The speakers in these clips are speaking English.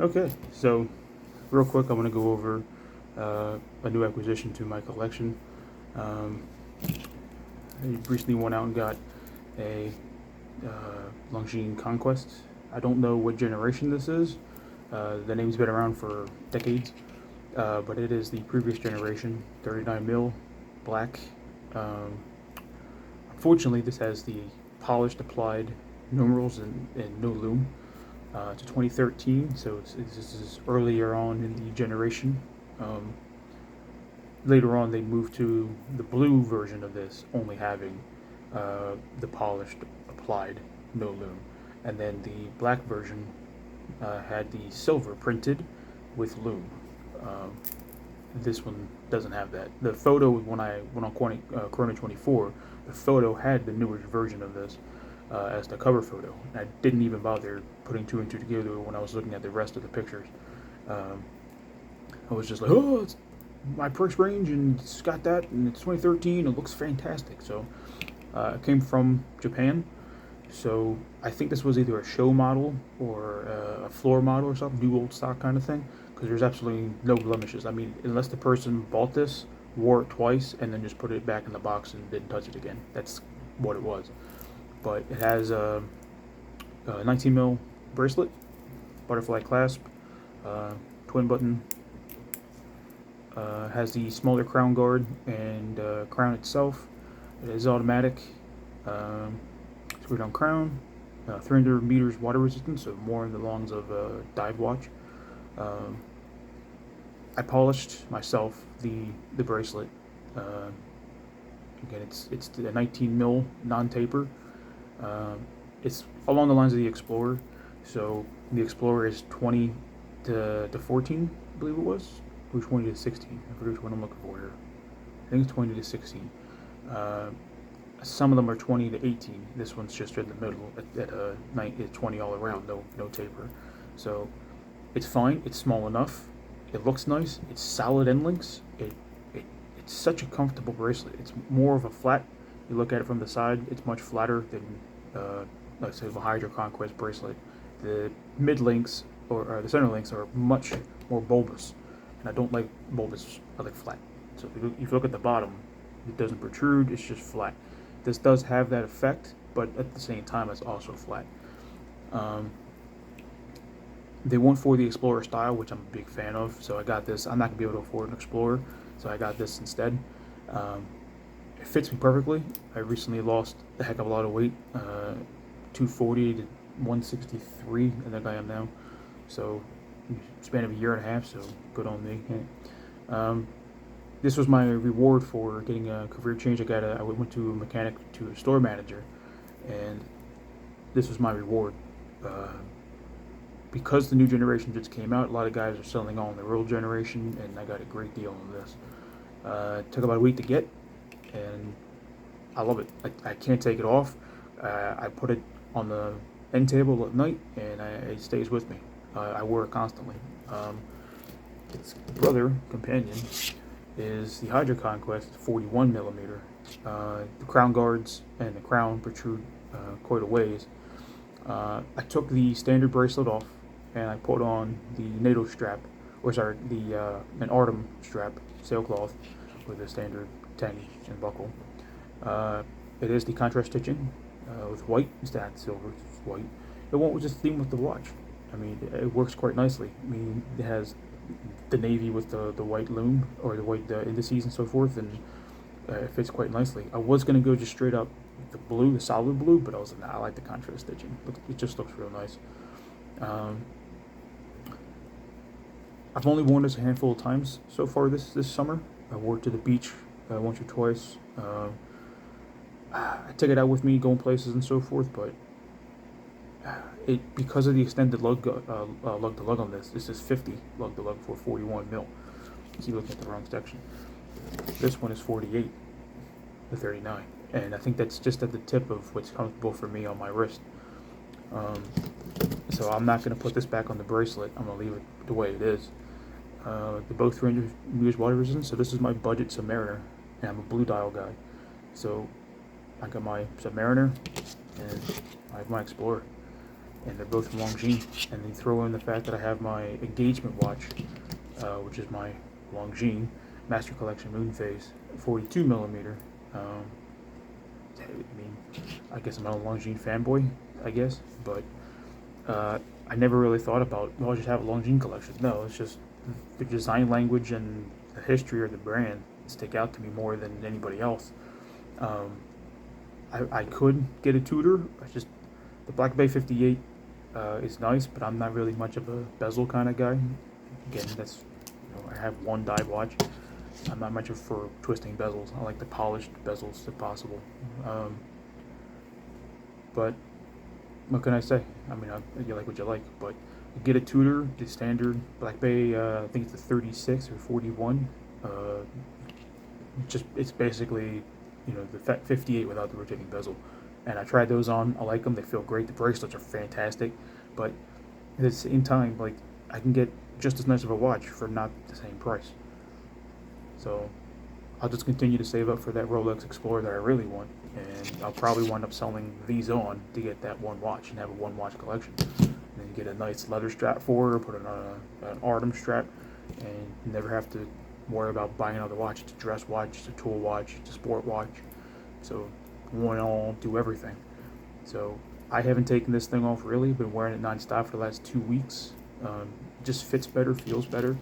Okay, so real quick, I'm going to go over a new acquisition to my collection. Um, I recently went out and got a Longines Conquest. I don't know what generation this is. The name's been around for decades, but it is the previous generation, 39 mil, black. Um, Unfortunately, this has the polished applied numerals and no lume. It's a 2013, so this is earlier on in the generation. Um, Later on, they moved to the blue version of this, only having the polished applied no lume, and then the black version had the silver printed with lume. Um, this one doesn't have that. The photo when I went on Corona 24, the photo had the newer version of this as the cover photo. I didn't even bother putting two and two together when I was looking at the rest of the pictures. Um, I was just like, oh, it's my price range, and it's got that, and it's 2013. It looks fantastic. So it came from Japan. So I think this was either a show model or a floor model or something, new old stock kind of thing. Because there's absolutely no blemishes. I mean, unless the person bought this, wore it twice, and then just put it back in the box and didn't touch it again. That's what it was. But it has a 19 mil bracelet, butterfly clasp, twin button. Has the smaller crown guard and crown itself. It is automatic. Screw down crown. 300 meters water resistance, so more in the lungs of a dive watch. Um, I polished myself the bracelet. Again, it's the 19 mil non-taper. It's along the lines of the Explorer. So the Explorer is 20 to 14, I believe it was. Or 20 to 16. I forget which one I'm looking for here. I think it's 20 to 16. Some of them are 20 to 18. This one's just in the middle at 20 all around, no taper. So it's fine. It's small enough. It looks nice. It's solid end links. It's such a comfortable bracelet. It's more of a flat. You look at it from the side. It's much flatter than let's say the Hydra Conquest bracelet. The mid links or the center links are much more bulbous, and I don't like bulbous. I like flat. So if you look at the bottom, it doesn't protrude. It's just flat. This does have that effect, but at the same time, it's also flat. Um, they went for the Explorer style, which I'm a big fan of. So I got this. I'm not gonna be able to afford an Explorer, so I got this instead. Um, it fits me perfectly. I recently lost a heck of a lot of weight, 240 to 163. I think I am now. So span of a year and a half. So good on me. This was my reward for getting a career change. I went to a mechanic to a store manager, and this was my reward. Because the new generation just came out, a lot of guys are selling on the old generation, and I got a great deal on this. It took about a week to get, and I love it. I can't take it off. I put it on the end table at night, and it stays with me. I wear it constantly. Its brother companion is the Hydra Conquest 41 millimeter. The crown guards and the crown protrude quite a ways. I took the standard bracelet off, and I put on the NATO strap, or sorry, an Artem strap, sailcloth, with a standard 10 and buckle. It is the contrast stitching with white instead of silver. It's white. It won't with the theme with the watch. I mean, it works quite nicely. I mean, it has the navy with the white lume or the white indices and so forth, and it fits quite nicely. I was gonna go just straight up the blue, the solid blue, but I was like, nah, I like the contrast stitching. It just looks real nice. I've only worn this a handful of times so far this summer. I wore it to the beach once or twice. I take it out with me, going places and so forth, but because of the extended lug to lug on this. This is 50 lug to lug for 41 mil. Keep looking at the wrong section. This one is 48 to 39, and I think that's just at the tip of what's comfortable for me on my wrist. So I'm not going to put this back on the bracelet. I'm going to leave it the way it is. They're both 300 meters water resistant, so this is my budget Submariner, and I'm a blue dial guy. So I got my Submariner, and I have my Explorer. and they're both from Longines. And then throw in the fact that I have my engagement watch, which is my Longines Master Collection Moon Phase 42 millimeter. I mean, I guess I'm not a Longines fanboy, I guess, but I never really thought about, well, I just have a Longines collection. No, it's just the design language and the history of the brand stick out to me more than anybody else. I could get a Tudor. I just, the Black Bay 58 is nice, but I'm not really much of a bezel kind of guy. Again, that's, I have one dive watch. I'm not much for twisting bezels. I like the polished bezels if possible. But what can I say? I mean, you like what you like, but get a Tudor, the standard Black Bay. I think it's the 36 or 41. Just it's basically, the 58 without the rotating bezel. And I tried those on. I like them. They feel great. The bracelets are fantastic, but at the same time, like, I can get just as nice of a watch for not the same price. So I'll just continue to save up for that Rolex Explorer that I really want, and I'll probably wind up selling these on to get that one watch and have a one watch collection. And then get a nice leather strap for it, or put it on an Artem strap, and never have to worry about buying another watch. It's a dress watch, it's a tool watch, it's a sport watch. So one and all, do everything. So I haven't taken this thing off really. Been wearing it nonstop for the last 2 weeks. It just fits better, feels better.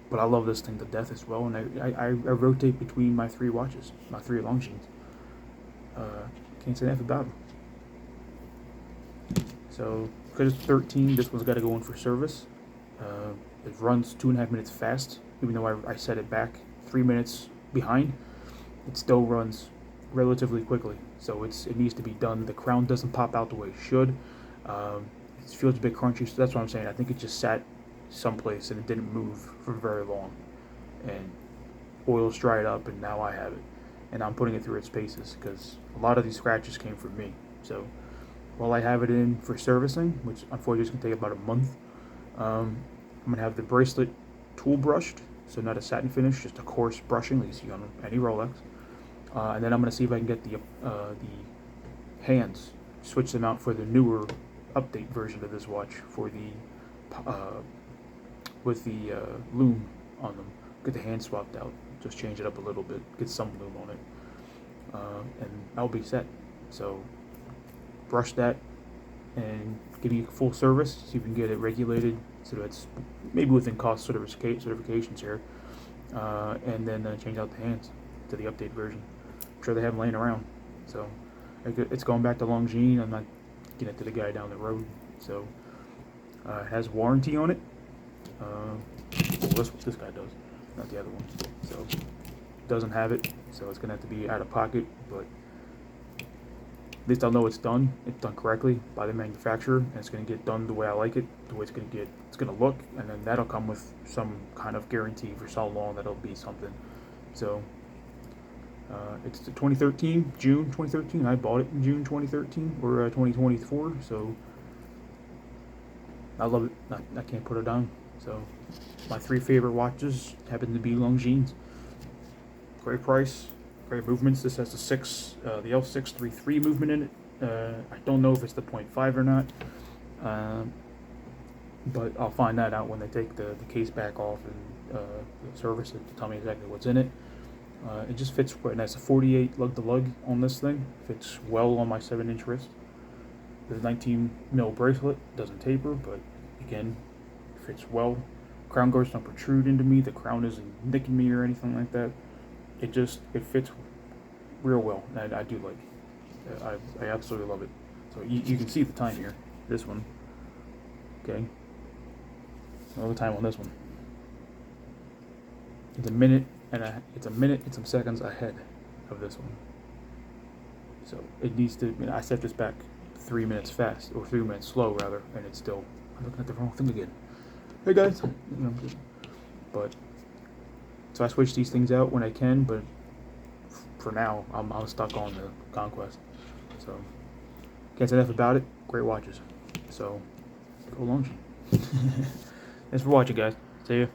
But I love this thing to death as well, and I rotate between my 3 watches, my 3 Longines. Can't say enough about them. So, because it's 13, this one's got to go in for service. It runs 2.5 minutes fast, even though I set it back 3 minutes behind. It still runs relatively quickly, so it needs to be done. The crown doesn't pop out the way it should. It feels a bit crunchy, so that's what I'm saying. I think it just sat someplace and it didn't move for very long, and oil's dried up, and now I have it, and I'm putting it through its paces because a lot of these scratches came from me. So while I have it in for servicing, which unfortunately is going to take about a month, I'm going to have the bracelet tool brushed, so not a satin finish, just a coarse brushing like you see on any Rolex, and then I'm going to see if I can get the hands, switch them out for the newer update version of this watch for the with the lume on them. Get the hand swapped out, just change it up a little bit, get some lume on it, and I'll be set. So brush that and give me full service, see if we can get it regulated so that it's maybe within cost certifications here, and then change out the hands to the update version. I'm sure they have them laying around. So it's going back to Longines. I'm not getting it to the guy down the road. So it has warranty on it. Well, this guy does, not the other one. So doesn't have it, so it's gonna have to be out of pocket. But at least I'll know it's done. It's done correctly by the manufacturer, and it's gonna get done the way I like it, the way it's gonna look, and then that'll come with some kind of guarantee for so long that it'll be something. So it's the 2013, June 2013. I bought it in June 2013 or 2024. So I love it. I can't put it down. So my 3 favorite watches happen to be Longines. Great price, great movements. This has the L633 movement in it. I don't know if it's the 0.5 or not, but I'll find that out when they take the case back off and service it to tell me exactly what's in it. It just fits quite nice. A 48 lug to lug on this thing fits well on my 7-inch wrist. The 19 mil bracelet doesn't taper, but again, fits well. Crown guards don't protrude into me. The crown isn't nicking me or anything like that. It fits real well. I do like it. I absolutely love it. So you can see the time here. This one, okay. All the time on this one. It's a minute and some seconds ahead of this one. So it needs to. I set this back 3 minutes fast, or 3 minutes slow rather, and it's still. I'm looking at the wrong thing again. Hey guys, but so I switch these things out when I can, but for now I'm stuck on the Conquest. So can't say enough about it. Great watches. So go Longines. Thanks for watching, guys. See ya.